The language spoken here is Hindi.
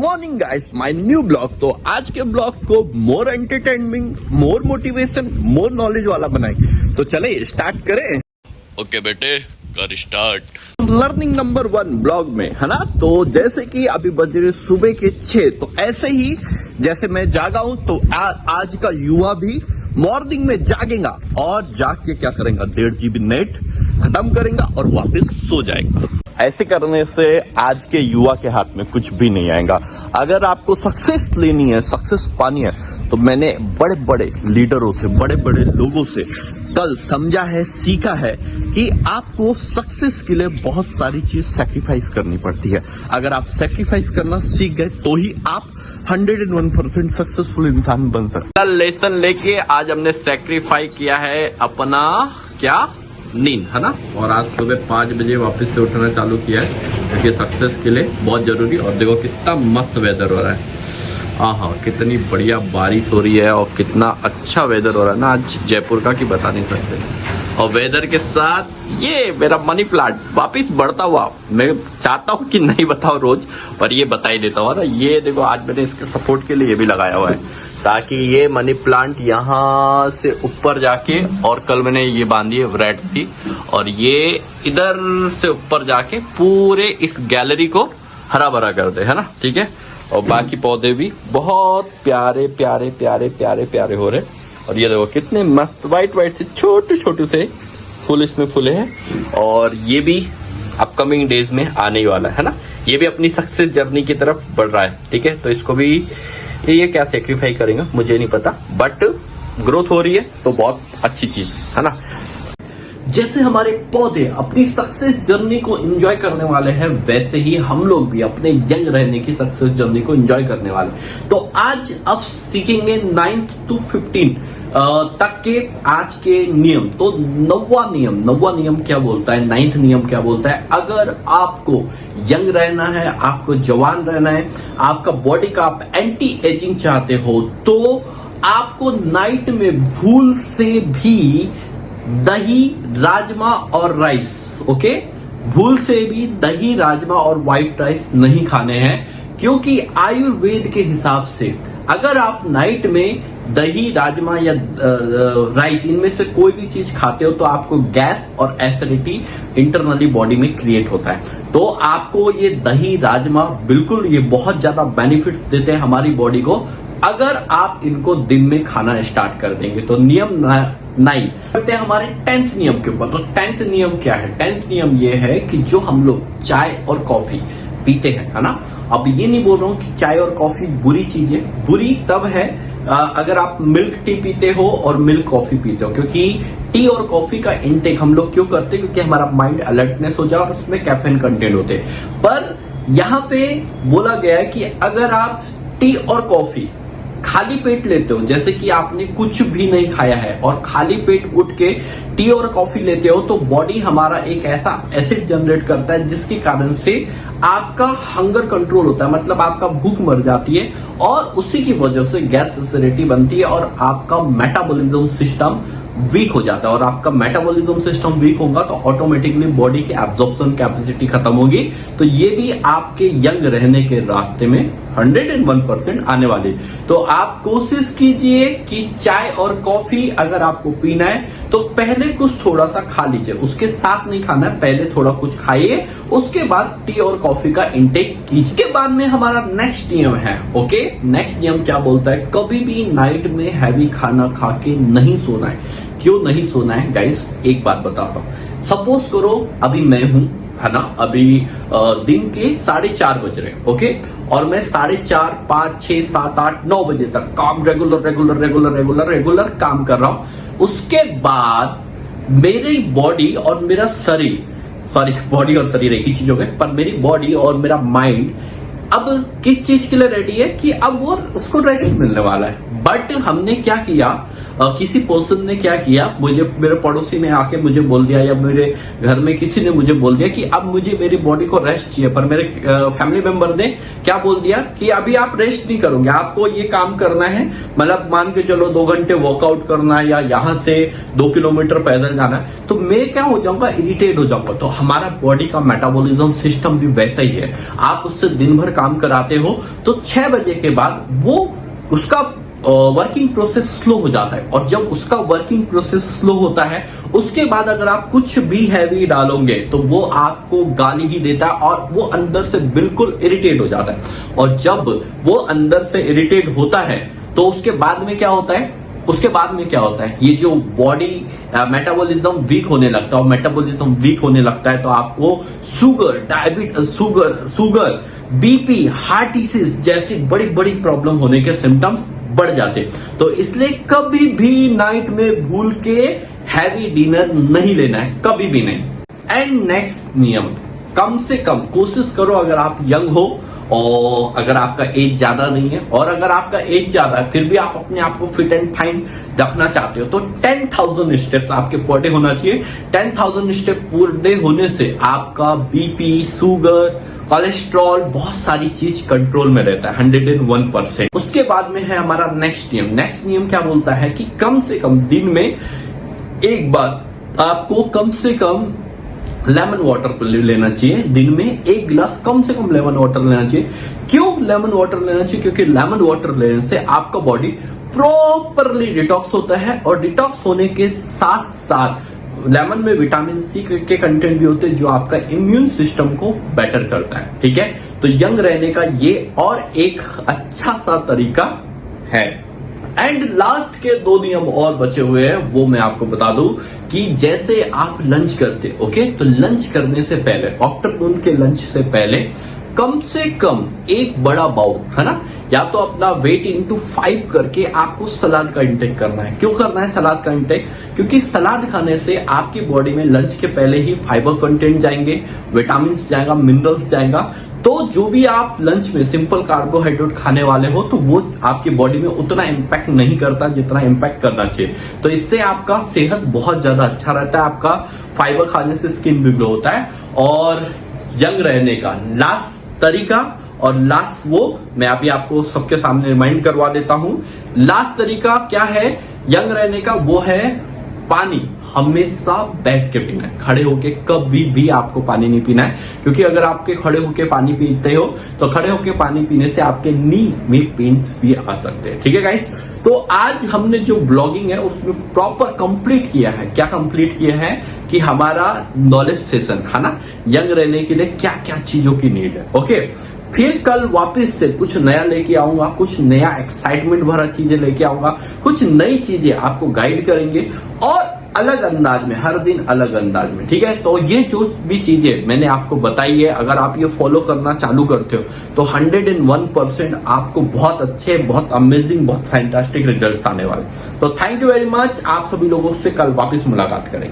Morning guys, my new blog. तो आज के ब्लॉग को मोर एंटरटेनमेंट, मोर मोटिवेशन, मोर नॉलेज वाला बनाए। तो चले स्टार्ट करें। ओके बेटे, कर स्टार्ट। लर्निंग नंबर 1 ब्लॉग में है ना। तो जैसे कि अभी बज रहे सुबह के 6, तो ऐसे ही जैसे मैं जागा हूं तो आज का युवा भी मॉर्निंग में जागेगा और जाग के क्या करेगा, 1.5 GB नेट खत्म करेगा और वापस सो जाएगा। ऐसे करने से आज के युवा के हाथ में कुछ भी नहीं आएगा। अगर आपको सक्सेस लेनी है, सक्सेस पानी है, तो मैंने बड़े बड़े लीडरों से, बड़े बड़े लोगों से कल समझा है, सीखा है कि आपको सक्सेस के लिए बहुत सारी चीज सैक्रिफाइस करनी पड़ती है। अगर आप सैक्रिफाइस करना सीख गए तो ही आप 101% सक्सेसफुल इंसान बन सकते। लेसन लेके आज हमने सैक्रिफाई किया है अपना क्या, नींद, है ना। और आज सुबह 5 बजे वापस से उठना चालू किया है क्योंकि सक्सेस के लिए बहुत जरूरी। और देखो कितना मस्त वेदर हो रहा है, हाँ, कितनी बढ़िया बारिश हो रही है और कितना अच्छा वेदर हो रहा है ना आज जयपुर का, कि बता नहीं सकते। और वेदर के साथ ये मेरा मनी प्लांट वापिस बढ़ता हुआ, मैं चाहता हूँ कि नहीं बताओ रोज, पर ये बता ही देता हूँ ना। ये देखो आज मैंने इसके सपोर्ट के लिए ये भी लगाया हुआ है ताकि ये मनी प्लांट यहाँ से ऊपर जाके, और कल मैंने ये बांधी है रेड थी, और ये इधर से ऊपर जाके पूरे इस गैलरी को हरा भरा कर दे, है ना, ठीक है। और बाकी पौधे भी बहुत प्यारे प्यारे प्यारे प्यारे प्यारे हो रहे। और ये देखो कितने मस्त व्हाइट व्हाइट से छोटे छोटे से फूल इसमें फूले हैं। और ये भी अपकमिंग डेज में आने ही वाला है ना। ये भी अपनी सक्सेस जर्नी की तरफ बढ़ रहा है, ठीक है। तो इसको भी ये क्या सेक्रीफाई करेंगे मुझे नहीं पता, बट ग्रोथ हो रही है तो बहुत अच्छी चीज है ना। जैसे हमारे पौधे अपनी सक्सेस जर्नी को एंजॉय करने वाले हैं, वैसे ही हम लोग भी अपने यंग रहने की सक्सेस जर्नी को एंजॉय करने वाले। तो आज अब सीखेंगे 9th to 15 तक के आज के नियम। तो 9वां नियम क्या बोलता है, 9th नियम क्या बोलता है। अगर आपको यंग रहना है, आपको जवान रहना है, आपका बॉडी का आप एंटी एजिंग चाहते हो, तो आपको नाइट में भूल से भी दही, राजमा और राइस, ओके, भूल से भी दही, राजमा और व्हाइट राइस नहीं खाने हैं। क्योंकि आयुर्वेद के हिसाब से अगर आप नाइट में दही, राजमा या राइस, इनमें से कोई भी चीज खाते हो तो आपको गैस और एसिडिटी इंटरनली बॉडी में क्रिएट होता है। तो आपको ये दही, राजमा बिल्कुल ये बहुत ज्यादा बेनिफिट्स देते हैं हमारी बॉडी को, अगर आप इनको दिन में खाना स्टार्ट कर देंगे। तो नियम 9 करते हैं हमारे 10th नियम के ऊपर। तो 10th नियम क्या है? 10th नियम ये है कि जो हम लोग चाय और कॉफी पीते हैं, है ना। अब ये नहीं बोल रहा हूं कि चाय और कॉफी बुरी चीज है। बुरी तब है अगर आप मिल्क टी पीते हो और मिल्क कॉफी पीते हो, क्योंकि टी और कॉफी का इंटेक हम लोग क्यों करते हैं? क्योंकि हमारा माइंड अलर्टनेस हो जाए और उसमें कैफीन कंटेंट होते हैं। पर यहाँ पे बोला गया है कि अगर आप टी और कॉफी खाली पेट लेते हो, जैसे कि आपने कुछ भी नहीं खाया है और खाली पेट उठ के टी और कॉफी लेते हो, तो बॉडी हमारा एक ऐसा एसिड जनरेट करता है जिसके कारण से आपका हंगर कंट्रोल होता है, मतलब आपका भूख मर जाती है और उसी की वजह से गैस एसिडिटी बनती है और आपका मेटाबॉलिज्म सिस्टम वीक हो जाता है। और आपका मेटाबॉलिज्म सिस्टम वीक होगा तो ऑटोमेटिकली बॉडी की एब्जॉर्प्शन कैपेसिटी खत्म होगी। तो ये भी आपके यंग रहने के रास्ते में 101% आने वाली। तो आप कोशिश कीजिए कि चाय और कॉफी अगर आपको पीना है तो पहले कुछ थोड़ा सा खा लीजिए, उसके साथ नहीं खाना है, पहले थोड़ा कुछ खाइए, उसके बाद टी और कॉफी का इंटेक कीजिए। इसके बाद में हमारा नेक्स्ट नियम है, ओके। नेक्स्ट नियम क्या बोलता है? कभी भी नाइट में हैवी खाना खा के नहीं सोना है। क्यों नहीं सोना है गाइस? एक बात बताता हूं। सपोज करो अभी मैं हूं, है ना, अभी दिन के 4:30 बज रहे, ओके, और मैं 4:30, 5, 6, 7, 8, 9 बजे तक काम रेगुलर काम कर रहा हूं। उसके बाद मेरी बॉडी और मेरा शरीर, सॉरी, बॉडी और शरीर एक ही चीज हो गए, पर मेरी बॉडी और मेरा माइंड अब किस चीज के लिए रेडी है कि अब वो उसको रेस्ट मिलने वाला है। बट हमने क्या किया, किसी पर्सन ने क्या किया, मुझे मेरे पड़ोसी ने आके मुझे बोल दिया या मेरे घर में किसी ने मुझे बोल दिया कि अब मुझे मेरी बॉडी को रेस्ट चाहिए, पर मेरे फैमिली मेंबर ने क्या बोल दिया कि अभी आप रेस्ट नहीं करोगे, आपको ये काम करना है, मतलब मान के चलो 2 घंटे वर्कआउट करना है या यहां से 2 किलोमीटर पैदल जाना है, तो मैं क्या हो जाऊंगा, इरिटेट हो जाऊंगा। तो हमारा बॉडी का मेटाबॉलिज्म सिस्टम भी वैसा ही है, आप उससे दिन भर काम कराते हो तो 6 बजे के बाद वो उसका वर्किंग प्रोसेस स्लो हो जाता है, और जब उसका वर्किंग प्रोसेस स्लो होता है उसके बाद अगर आप कुछ भी हैवी डालोगे तो वो आपको गाली ही देता है और वो अंदर से बिल्कुल इरिटेट हो जाता है। और जब वो अंदर से इरिटेट होता है तो उसके बाद में क्या होता है, ये जो बॉडी मेटाबॉलिज्म वीक होने लगता है, और मेटाबॉलिज्म वीक होने लगता है तो आपको शुगर, बीपी, हार्ट डिसीज जैसी बड़ी बड़ी प्रॉब्लम होने के सिम्टम्स बढ़ जाते। तो इसलिए कभी भी नाइट में भूल के हैवी डिनर नहीं लेना है, कभी भी नहीं। एंड नेक्स्ट नियम, कम से कम कोशिश करो, अगर आप यंग हो और अगर आपका एज ज्यादा नहीं है, और अगर आपका एज ज्यादा है फिर भी आप अपने आप को फिट एंड फाइन रखना चाहते हो, तो 10,000 स्टेप्स आपके पर डे होना चाहिए। 10,000 स्टेप पर डे होने से आपका बीपी, शुगर, कोलेस्ट्रॉल, बहुत सारी चीज कंट्रोल में रहता है 101%। उसके बाद में है हमारा नेक्स्ट नियम क्या बोलता है कि कम से कम दिन में एक बार आपको कम से कम लेमन वाटर लेना चाहिए। दिन में 1 गिलास कम से कम लेमन वाटर लेना चाहिए। क्यों लेमन वाटर लेना चाहिए? क्योंकि लेमन वाटर लेने से आपका बॉडी प्रॉपरली डिटॉक्स होता है, और डिटॉक्स होने के साथ साथ लेमन में विटामिन सी के कंटेंट भी होते हैं जो आपका इम्यून सिस्टम को बेटर करता है। ठीक है, तो यंग रहने का ये और एक अच्छा सा तरीका है। एंड लास्ट के 2 नियम और बचे हुए हैं, वो मैं आपको बता दूं कि जैसे आप लंच करते, ओके, तो लंच करने से पहले, आफ्टरनून के लंच से पहले कम से कम 1 बड़ा बाउल, है ना, या तो अपना वेट इंटू 5 करके आपको सलाद का इंटेक करना है। क्यों करना है सलाद का इंटेक? क्योंकि सलाद खाने से आपकी बॉडी में लंच के पहले ही फाइबर कंटेंट जाएंगे, विटामिन जाएगा, मिनरल्स जाएगा, तो जो भी आप लंच में सिंपल कार्बोहाइड्रेट खाने वाले हो तो वो आपकी बॉडी में उतना इंपैक्ट नहीं करता जितना इंपैक्ट करना चाहिए। तो इससे आपका सेहत बहुत ज्यादा अच्छा रहता है, आपका फाइबर खाने से स्किन भी ग्लो होता है। और यंग रहने का लास्ट तरीका और लास्ट वो मैं अभी आपको सबके सामने रिमाइंड करवा देता हूं। लास्ट तरीका क्या है यंग रहने का? वो है पानी हमेशा बैठ के पीना है, खड़े होके कभी भी आपको पानी नहीं पीना है, क्योंकि अगर आपके खड़े होके पानी पीते हो तो खड़े होके पानी पीने से आपके नी में पेन भी आ सकते हैं। ठीक है गाइस, तो आज हमने जो ब्लॉगिंग है उसमें प्रॉपर कंप्लीट किया है। क्या कंप्लीट किया है कि हमारा नॉलेज सेशन है ना, यंग रहने के लिए क्या क्या चीजों की नीड है। ओके, फिर कल वापस से कुछ नया लेके आऊंगा, कुछ नया एक्साइटमेंट भरा चीजें लेके आऊंगा, कुछ नई चीजें आपको गाइड करेंगे और अलग अंदाज में, हर दिन अलग अंदाज में। ठीक है, तो ये जो भी चीजें मैंने आपको बताई है, अगर आप ये फॉलो करना चालू करते हो तो 101% आपको बहुत अच्छे, बहुत अमेजिंग, बहुत फैंटास्टिक रिजल्ट आने वाले। तो थैंक यू वेरी मच, आप सभी लोगों से कल वापस मुलाकात करेंगे।